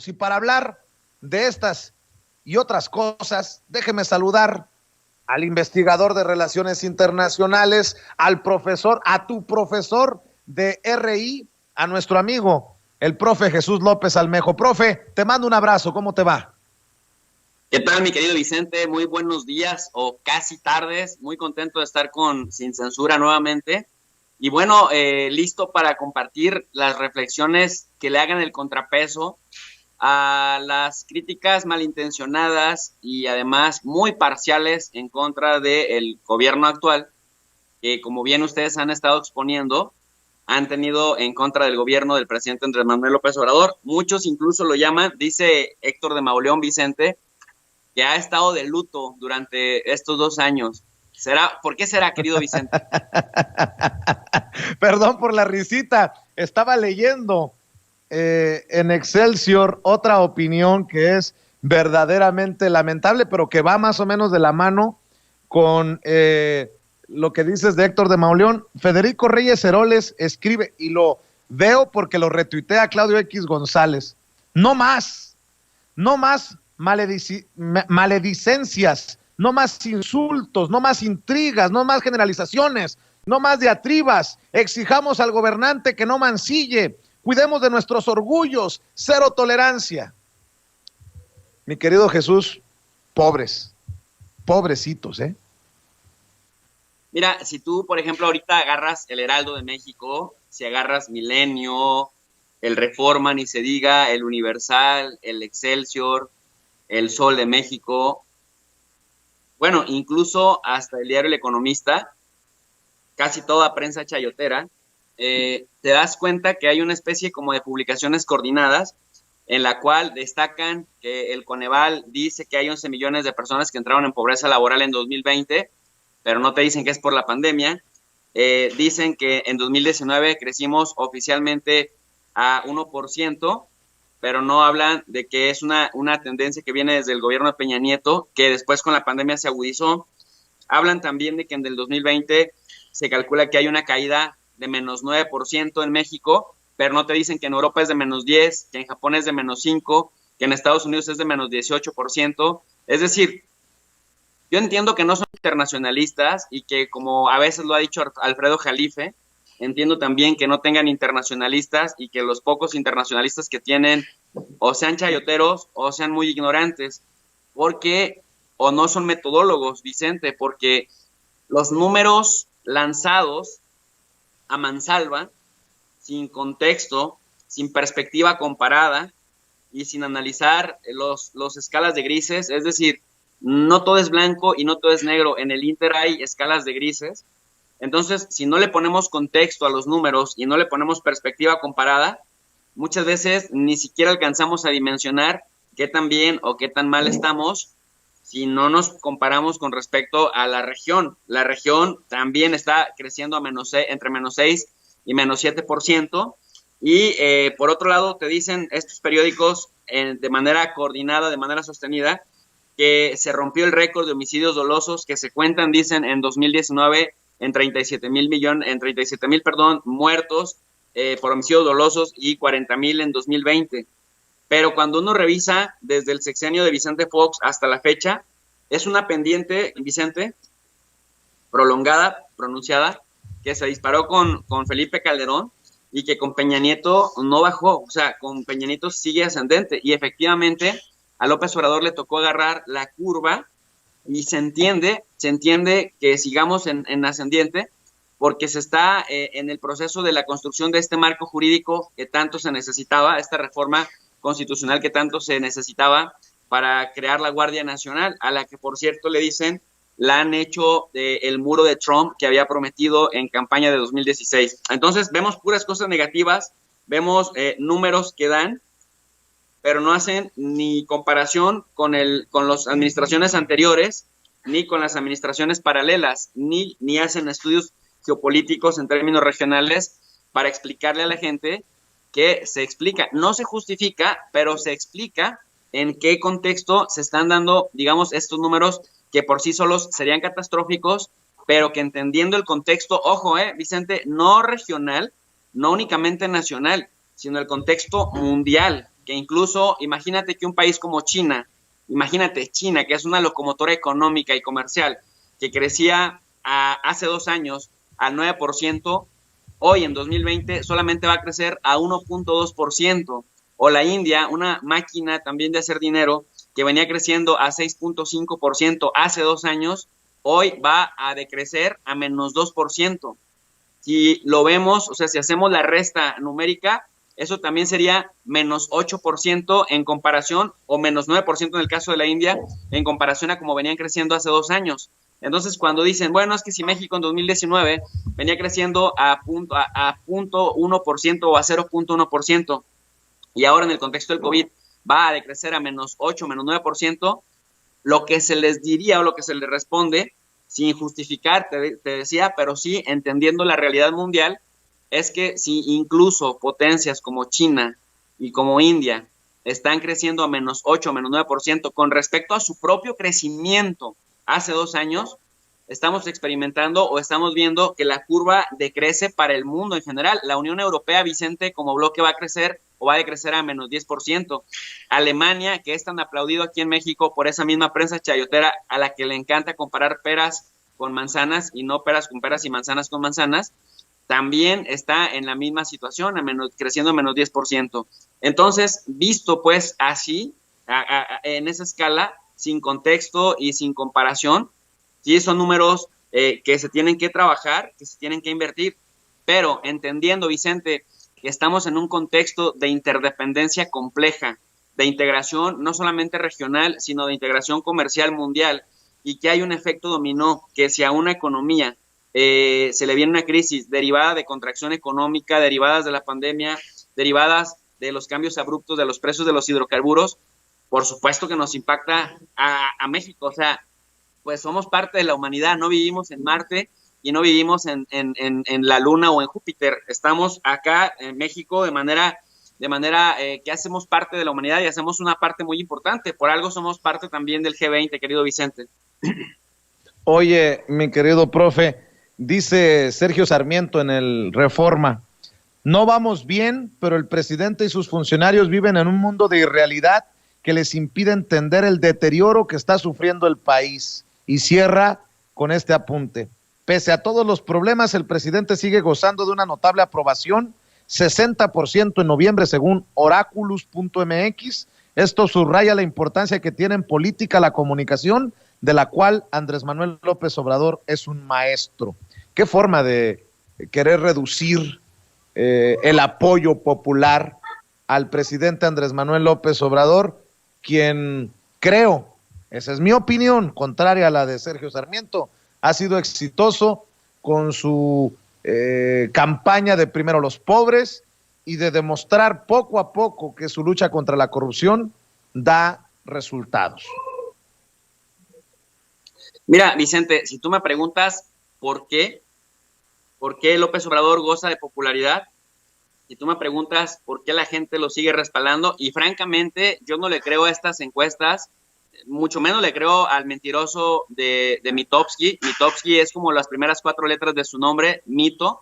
Y para hablar de estas y otras cosas, déjeme saludar al investigador de Relaciones Internacionales, al profesor, a tu profesor de RI, a nuestro amigo, el profe Jesús López Almejo. Profe, te mando un abrazo, ¿cómo te va? ¿Qué tal, mi querido Vicente? Muy buenos días o casi tardes. Muy contento de estar con Sin Censura nuevamente. Y bueno, listo para compartir las reflexiones que le hagan el contrapeso a las críticas malintencionadas y además muy parciales en contra del gobierno actual, que como bien ustedes han estado exponiendo, han tenido en contra del gobierno del presidente Andrés Manuel López Obrador. Muchos incluso lo llaman, dice Héctor de Mauleón Vicente, que ha estado de luto durante estos 2 años. ¿Por qué será, querido Vicente? Perdón por la risita, estaba leyendo en Excelsior otra opinión que es verdaderamente lamentable, pero que va más o menos de la mano con lo que dices de Héctor de Mauleón. Federico Reyes Heroles escribe, y lo veo porque lo retuitea Claudio X González: no más maledicencias, no más insultos, no más intrigas, no más generalizaciones, no más diatribas. Exijamos al gobernante que no mancille, cuidemos de nuestros orgullos, cero tolerancia. Mi querido Jesús, pobrecitos, ¿eh? Mira, si tú, por ejemplo, ahorita agarras el Heraldo de México, si agarras Milenio, el Reforma, ni se diga, el Universal, el Excelsior, el Sol de México, bueno, incluso hasta el diario El Economista, casi toda prensa chayotera, te das cuenta que hay una especie como de publicaciones coordinadas en la cual destacan que el Coneval dice que hay 11 millones de personas que entraron en pobreza laboral en 2020, pero no te dicen que es por la pandemia. Dicen que en 2019 crecimos oficialmente a 1%, pero no hablan de que es una tendencia que viene desde el gobierno de Peña Nieto, que después con la pandemia se agudizó. Hablan también de que en el 2020 se calcula que hay una caída de menos 9% en México, pero no te dicen que en Europa es de menos 10, que en Japón es de menos 5, que en Estados Unidos es de menos 18%. Es decir, yo entiendo que no son internacionalistas y que, como a veces lo ha dicho Alfredo Jalife, entiendo también que no tengan internacionalistas y que los pocos internacionalistas que tienen o sean chayoteros o sean muy ignorantes, porque o no son metodólogos, Vicente, porque los números lanzados a mansalva, sin contexto, sin perspectiva comparada y sin analizar los escalas de grises, es decir, no todo es blanco y no todo es negro, en el Inter hay escalas de grises. Entonces, si no le ponemos contexto a los números y no le ponemos perspectiva comparada, muchas veces ni siquiera alcanzamos a dimensionar qué tan bien o qué tan mal estamos si no nos comparamos con respecto a la región. La región también está creciendo a entre menos 6 y menos 7%. Y por otro lado, te dicen estos periódicos de manera coordinada, de manera sostenida, que se rompió el récord de homicidios dolosos que se cuentan, dicen, en 2019 en 37,000 muertos por homicidios dolosos y 40,000 en 2020. Pero cuando uno revisa desde el sexenio de Vicente Fox hasta la fecha, es una pendiente, Vicente, prolongada, pronunciada, que se disparó con Felipe Calderón y que con Peña Nieto no bajó. O sea, con Peña Nieto sigue ascendente y efectivamente a López Obrador le tocó agarrar la curva y se entiende que sigamos en ascendiente porque se está en el proceso de la construcción de este marco jurídico que tanto se necesitaba, esta reforma constitucional que tanto se necesitaba para crear la Guardia Nacional, a la que, por cierto, le dicen, la han hecho el muro de Trump que había prometido en campaña de 2016. Entonces, vemos puras cosas negativas, vemos números que dan, pero no hacen ni comparación con las administraciones anteriores, ni con las administraciones paralelas, ni hacen estudios geopolíticos en términos regionales para explicarle a la gente que se explica. No se justifica, pero se explica en qué contexto se están dando, digamos, estos números que por sí solos serían catastróficos, pero que entendiendo el contexto, ojo, Vicente, no regional, no únicamente nacional, sino el contexto mundial, que incluso, imagínate que un país como China, imagínate China, que es una locomotora económica y comercial, que crecía hace 2 años al 9%, hoy en 2020 solamente va a crecer a 1.2%. O la India, una máquina también de hacer dinero, que venía creciendo a 6.5% hace 2 años, hoy va a decrecer a menos 2%. Si lo vemos, o sea, si hacemos la resta numérica, eso también sería menos 8% en comparación, o menos 9% en el caso de la India, en comparación a como venían creciendo hace 2 años. Entonces, cuando dicen, bueno, es que si México en 2019 venía creciendo a 0.1% o a 0.1%, y ahora en el contexto del COVID va a decrecer a menos 8, menos 9%, lo que se les diría o lo que se les responde, sin justificar, te decía, pero sí entendiendo la realidad mundial, es que si incluso potencias como China y como India están creciendo a menos 8, menos 9% con respecto a su propio crecimiento hace 2 años, estamos experimentando o estamos viendo que la curva decrece para el mundo en general. La Unión Europea, Vicente, como bloque va a crecer o va a decrecer a menos 10%. Alemania, que es tan aplaudido aquí en México por esa misma prensa chayotera a la que le encanta comparar peras con manzanas y no peras con peras y manzanas con manzanas, también está en la misma situación, creciendo a menos 10%. Entonces, visto pues así, en esa escala, sin contexto y sin comparación, sí son números que se tienen que trabajar, que se tienen que invertir, pero entendiendo, Vicente, que estamos en un contexto de interdependencia compleja, de integración no solamente regional, sino de integración comercial mundial, y que hay un efecto dominó, que si a una economía se le viene una crisis derivada de contracción económica, derivadas de la pandemia, derivadas de los cambios abruptos de los precios de los hidrocarburos, por supuesto que nos impacta a México. O sea, pues somos parte de la humanidad, no vivimos en Marte y no vivimos en la Luna o en Júpiter. Estamos acá en México de manera que hacemos parte de la humanidad y hacemos una parte muy importante. Por algo somos parte también del G20, querido Vicente. Oye, mi querido profe, dice Sergio Sarmiento en el Reforma, no vamos bien, pero el presidente y sus funcionarios viven en un mundo de irrealidad que les impide entender el deterioro que está sufriendo el país. Y cierra con este apunte. Pese a todos los problemas, el presidente sigue gozando de una notable aprobación, 60% en noviembre según Oraculus.mx. Esto subraya la importancia que tiene en política la comunicación, de la cual Andrés Manuel López Obrador es un maestro. ¿Qué forma de querer reducir el apoyo popular al presidente Andrés Manuel López Obrador, quien creo, esa es mi opinión, contraria a la de Sergio Sarmiento, ha sido exitoso con su campaña de primero los pobres y de demostrar poco a poco que su lucha contra la corrupción da resultados? Mira, Vicente, si tú me preguntas por qué López Obrador goza de popularidad, si tú me preguntas por qué la gente lo sigue respaldando, y francamente yo no le creo a estas encuestas, mucho menos le creo al mentiroso de Mitofsky. Mitofsky es como las primeras 4 letras de su nombre, Mito,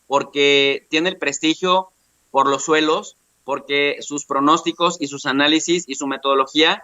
porque tiene el prestigio por los suelos, porque sus pronósticos y sus análisis y su metodología,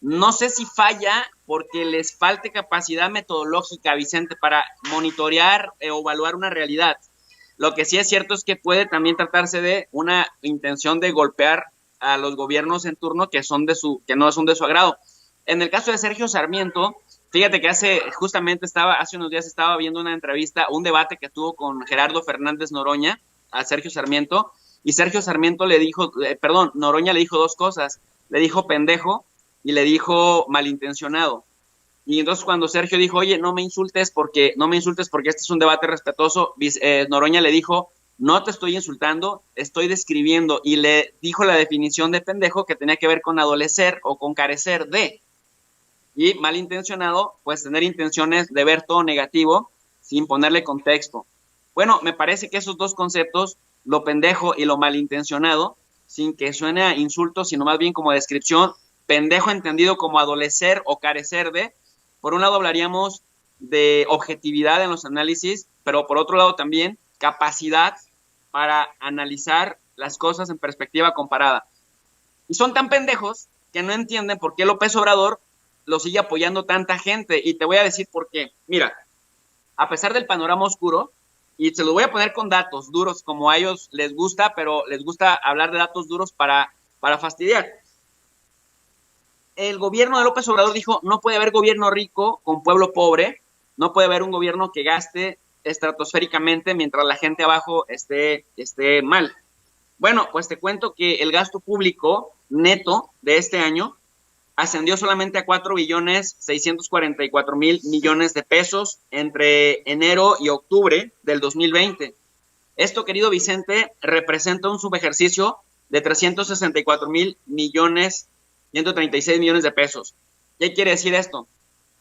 no sé si falla porque les falte capacidad metodológica, Vicente, para monitorear o evaluar una realidad. Lo que sí es cierto es que puede también tratarse de una intención de golpear a los gobiernos en turno que no son de su agrado. En el caso de Sergio Sarmiento, fíjate que hace unos días estaba viendo una entrevista, un debate que tuvo con Gerardo Fernández Noroña a Sergio Sarmiento, y Sergio Sarmiento Noroña le dijo 2 cosas, le dijo pendejo y le dijo malintencionado. Y entonces cuando Sergio dijo, oye, no me insultes porque este es un debate respetuoso, Noroña le dijo, no te estoy insultando, estoy describiendo, y le dijo la definición de pendejo que tenía que ver con adolecer o con carecer de. Y malintencionado, pues tener intenciones de ver todo negativo sin ponerle contexto. Bueno, me parece que esos 2 conceptos, lo pendejo y lo malintencionado, sin que suene a insulto, sino más bien como descripción, pendejo entendido como adolecer o carecer de, por un lado hablaríamos de objetividad en los análisis, pero por otro lado también capacidad para analizar las cosas en perspectiva comparada. Y son tan pendejos que no entienden por qué López Obrador lo sigue apoyando tanta gente. Y te voy a decir por qué. Mira, a pesar del panorama oscuro, y se lo voy a poner con datos duros como a ellos les gusta, pero les gusta hablar de datos duros para fastidiar. El gobierno de López Obrador dijo, no puede haber gobierno rico con pueblo pobre, no puede haber un gobierno que gaste estratosféricamente mientras la gente abajo esté mal. Bueno, pues te cuento que el gasto público neto de este año ascendió solamente a 4.644.000.000.000 de pesos entre enero y octubre del 2020. Esto, querido Vicente, representa un subejercicio de 364.136.000.000 de pesos. ¿Qué quiere decir esto?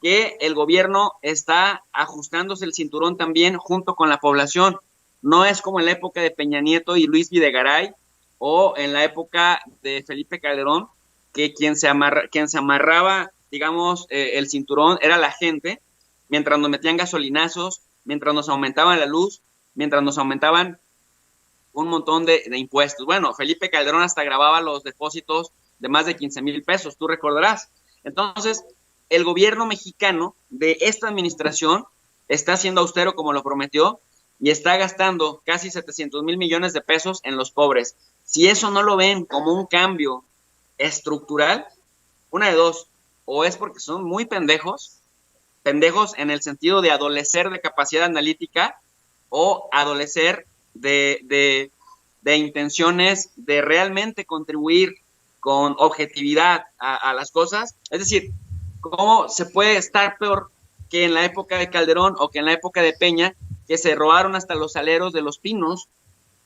Que el gobierno está ajustándose el cinturón también junto con la población. No es como en la época de Peña Nieto y Luis Videgaray o en la época de Felipe Calderón, que quien se amarraba, digamos, el cinturón era la gente, mientras nos metían gasolinazos, mientras nos aumentaban la luz, mientras nos aumentaban un montón de impuestos. Bueno, Felipe Calderón hasta grababa los depósitos de más de 15,000 pesos, tú recordarás. Entonces, el gobierno mexicano de esta administración está siendo austero como lo prometió y está gastando casi 700,000 millones de pesos en los pobres. Si eso no lo ven como un cambio estructural, una de dos, o es porque son muy pendejos en el sentido de adolecer de capacidad analítica o adolecer de intenciones de realmente contribuir con objetividad a las cosas. Es decir, ¿cómo se puede estar peor que en la época de Calderón o que en la época de Peña, que se robaron hasta los aleros de Los Pinos,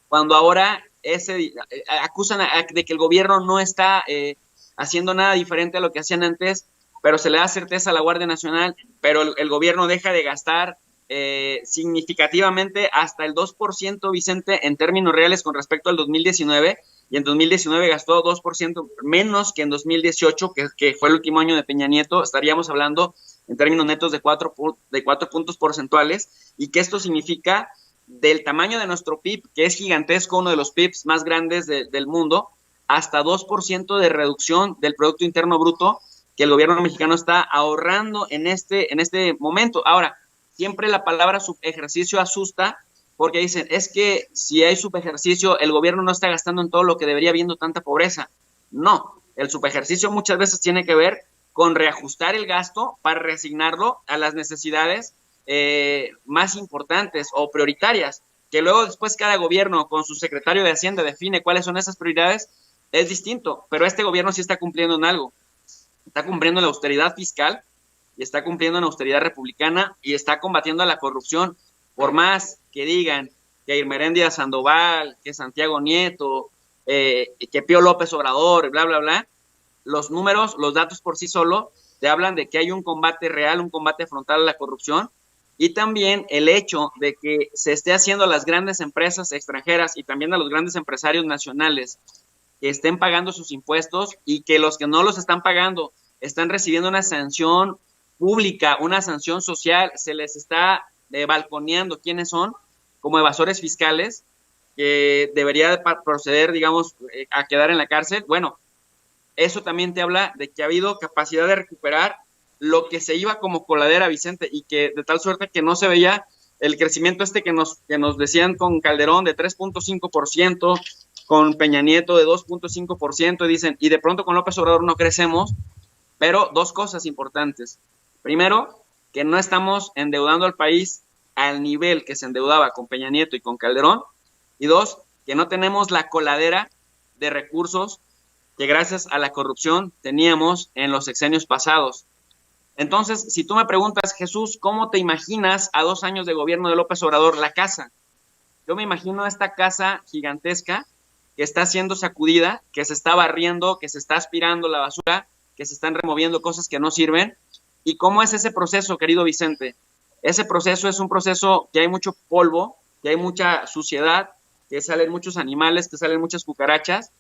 cuando ahora acusan de que el gobierno no está haciendo nada diferente a lo que hacían antes, pero se le da certeza a la Guardia Nacional, pero el gobierno deja de gastar significativamente hasta el 2%, Vicente, en términos reales con respecto al 2019, y en 2019 gastó 2% menos que en 2018, que fue el último año de Peña Nieto. Estaríamos hablando en términos netos de 4 puntos porcentuales, y que esto significa del tamaño de nuestro PIB, que es gigantesco, uno de los PIBs más grandes del mundo, hasta 2% de reducción del Producto Interno Bruto que el gobierno mexicano está ahorrando en este momento. Ahora, siempre la palabra subejercicio asusta, porque dicen, es que si hay subejercicio, el gobierno no está gastando en todo lo que debería, viendo tanta pobreza. No, el subejercicio muchas veces tiene que ver con reajustar el gasto para reasignarlo a las necesidades más importantes o prioritarias, que luego después cada gobierno con su secretario de Hacienda define cuáles son esas prioridades, es distinto, pero este gobierno sí está cumpliendo en algo. Está cumpliendo la austeridad fiscal y está cumpliendo la austeridad republicana y está combatiendo a la corrupción. Por más que digan que Irmeréndira Sandoval, que Santiago Nieto, que Pío López Obrador, bla, bla, bla, los números, los datos por sí solo te hablan de que hay un combate real, un combate frontal a la corrupción, y también el hecho de que se esté haciendo a las grandes empresas extranjeras y también a los grandes empresarios nacionales que estén pagando sus impuestos, y que los que no los están pagando están recibiendo una sanción pública, una sanción social, se les está balconeando quiénes son como evasores fiscales, que debería proceder, digamos, a quedar en la cárcel. Bueno, eso también te habla de que ha habido capacidad de recuperar lo que se iba como coladera, Vicente, y que de tal suerte que no se veía el crecimiento que nos decían con Calderón de 3.5%, con Peña Nieto de 2.5%, y dicen, y de pronto con López Obrador no crecemos. Pero dos cosas importantes. Primero, que no estamos endeudando al país al nivel que se endeudaba con Peña Nieto y con Calderón. Y dos, que no tenemos la coladera de recursos que gracias a la corrupción teníamos en los sexenios pasados. Entonces, si tú me preguntas, Jesús, ¿cómo te imaginas a 2 años de gobierno de López Obrador la casa? Yo me imagino esta casa gigantesca que está siendo sacudida, que se está barriendo, que se está aspirando la basura, que se están removiendo cosas que no sirven. ¿Y cómo es ese proceso, querido Vicente? Ese proceso es un proceso que hay mucho polvo, que hay mucha suciedad, que salen muchos animales, que salen muchas cucarachas,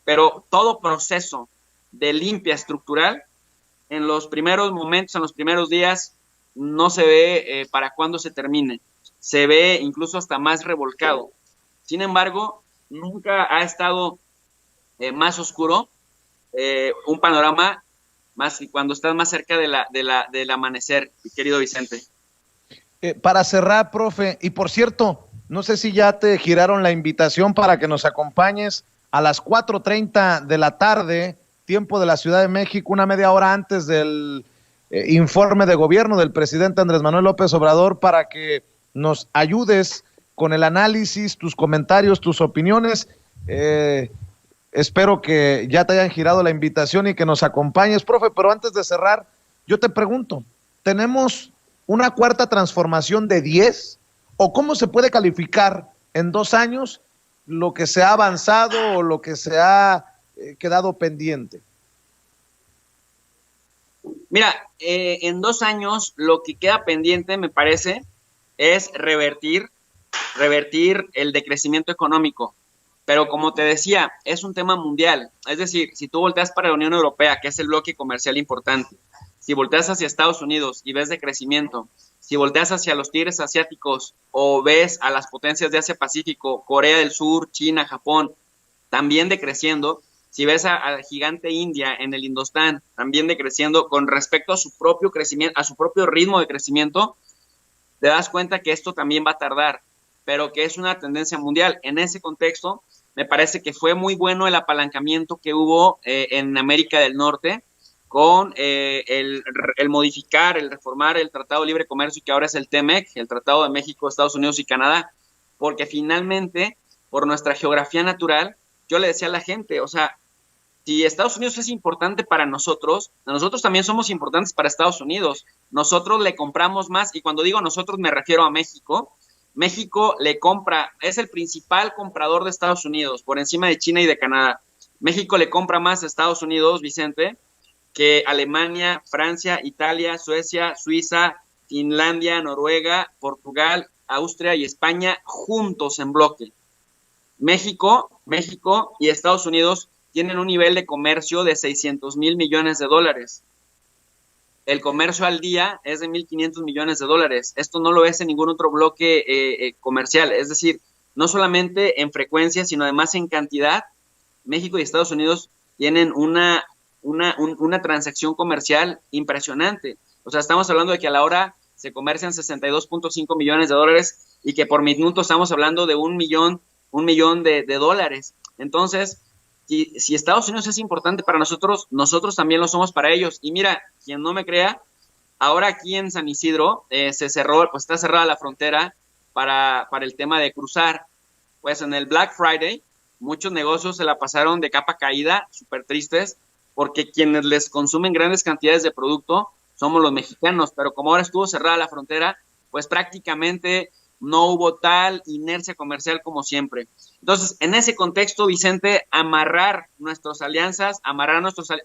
pero todo proceso de limpia estructural, en los primeros momentos, en los primeros días, no se ve para cuándo se termine. Se ve incluso hasta más revolcado. Sin embargo, nunca ha estado más oscuro un panorama más cuando estás más cerca del amanecer, mi querido Vicente. Para cerrar, profe, y por cierto, no sé si ya te giraron la invitación para que nos acompañes a las 4:30 de la tarde, tiempo de la Ciudad de México, una media hora antes del informe de gobierno del presidente Andrés Manuel López Obrador, para que nos ayudes con el análisis, tus comentarios, tus opiniones. Espero que ya te hayan girado la invitación y que nos acompañes, profe, pero antes de cerrar, yo te pregunto, ¿tenemos una cuarta transformación de 10? ¿O cómo se puede calificar en 2 años lo que se ha avanzado o lo que se ha quedado pendiente? Mira, en 2 años lo que queda pendiente, me parece, es revertir el decrecimiento económico. Pero como te decía, es un tema mundial. Es decir, si tú volteas para la Unión Europea, que es el bloque comercial importante, si volteas hacia Estados Unidos y ves decrecimiento, si volteas hacia los tigres asiáticos o ves a las potencias de Asia-Pacífico, Corea del Sur, China, Japón, también decreciendo, si ves al gigante India en el Indostán, también decreciendo con respecto a su propio crecimiento, a su propio ritmo de crecimiento, te das cuenta que esto también va a tardar, pero que es una tendencia mundial. En ese contexto, me parece que fue muy bueno el apalancamiento que hubo en América del Norte con el modificar, el reformar el Tratado de Libre Comercio, que ahora es el TEMEC, el Tratado de México, Estados Unidos y Canadá, porque finalmente, por nuestra geografía natural, yo le decía a la gente, o sea, si Estados Unidos es importante para nosotros también somos importantes para Estados Unidos. Nosotros le compramos más, y cuando digo nosotros me refiero a México. México le compra, es el principal comprador de Estados Unidos, por encima de China y de Canadá. México le compra más a Estados Unidos, Vicente, que Alemania, Francia, Italia, Suecia, Suiza, Finlandia, Noruega, Portugal, Austria y España juntos en bloque. México y Estados Unidos tienen un nivel de comercio de 600,000 millones de dólares. El comercio al día es de 1,500 millones de dólares. Esto no lo ves en ningún otro bloque comercial. Es decir, no solamente en frecuencia, sino además en cantidad. México y Estados Unidos tienen una transacción comercial impresionante. O sea, estamos hablando de que a la hora se comercian 62.5 millones de dólares y que por minuto estamos hablando de un millón de dólares. Entonces, si Estados Unidos es importante para nosotros, nosotros también lo somos para ellos. Y mira, quien no me crea, ahora aquí en San Isidro se cerró, pues está cerrada la frontera para el tema de cruzar. Pues en el Black Friday, muchos negocios se la pasaron de capa caída, súper tristes, porque quienes les consumen grandes cantidades de producto somos los mexicanos. Pero como ahora estuvo cerrada la frontera, pues prácticamente no hubo tal inercia comercial como siempre. Entonces, en ese contexto, Vicente, amarrar nuestras alianzas,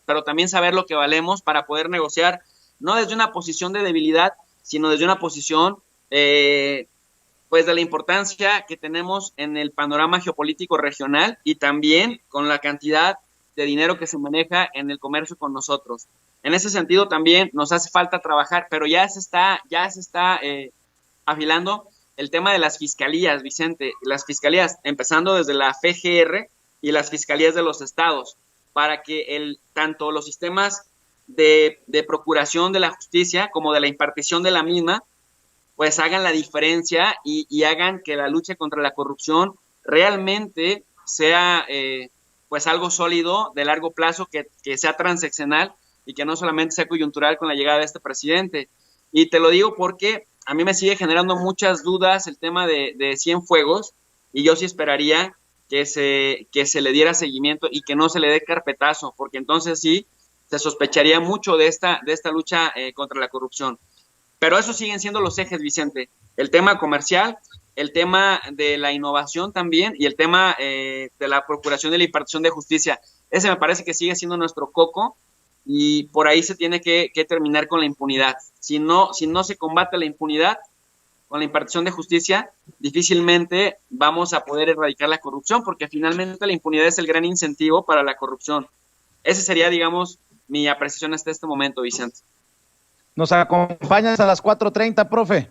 pero también saber lo que valemos para poder negociar, no desde una posición de debilidad, sino desde una posición, pues, de la importancia que tenemos en el panorama geopolítico regional y también con la cantidad de dinero que se maneja en el comercio con nosotros. En ese sentido, también nos hace falta trabajar, pero ya se está afilando el tema de las fiscalías, Vicente, las fiscalías, empezando desde la FGR y las fiscalías de los estados, para que tanto los sistemas de procuración de la justicia como de la impartición de la misma, pues hagan la diferencia y hagan que la lucha contra la corrupción realmente sea pues algo sólido, de largo plazo, que sea transeccional y que no solamente sea coyuntural con la llegada de este presidente. Y te lo digo porque a mí me sigue generando muchas dudas el tema de Cienfuegos, y yo sí esperaría que se le diera seguimiento y que no se le dé carpetazo, porque entonces sí se sospecharía mucho de esta lucha contra la corrupción. Pero esos siguen siendo los ejes, Vicente. El tema comercial, el tema de la innovación también y el tema de la procuración y la impartición de justicia. Ese me parece que sigue siendo nuestro coco, y por ahí se tiene que terminar con la impunidad. Si no se combate la impunidad con la impartición de justicia, difícilmente vamos a poder erradicar la corrupción, porque finalmente la impunidad es el gran incentivo para la corrupción. Ese sería, digamos, mi apreciación hasta este momento, Vicente. ¿Nos acompañas a las 4:30, profe?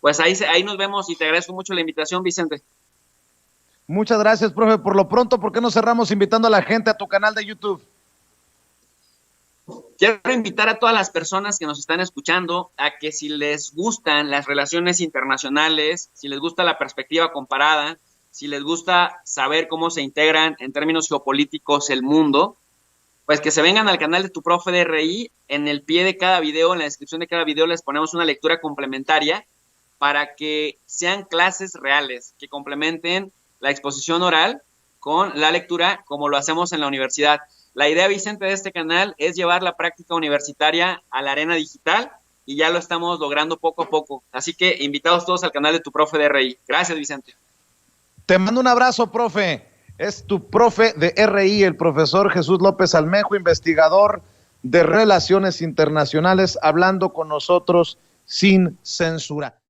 Pues ahí nos vemos, y te agradezco mucho la invitación, Vicente. Muchas gracias, profe. Por lo pronto, ¿por qué no cerramos invitando a la gente a tu canal de YouTube? quiero invitar a todas las personas que nos están escuchando a que si les gustan las relaciones internacionales, si les gusta la perspectiva comparada, si les gusta saber cómo se integran en términos geopolíticos el mundo, pues que se vengan al canal de Tu Profe de RI. En el pie de cada video, en la descripción de cada video, les ponemos una lectura complementaria para que sean clases reales, que complementen la exposición oral con la lectura como lo hacemos en la universidad. La idea, Vicente, de este canal es llevar la práctica universitaria a la arena digital y ya lo estamos logrando poco a poco. Así que invitados todos al canal de Tu Profe de RI. Gracias, Vicente. Te mando un abrazo, profe. Es Tu Profe de RI, el profesor Jesús López Almejo, investigador de Relaciones Internacionales, hablando con nosotros sin censura.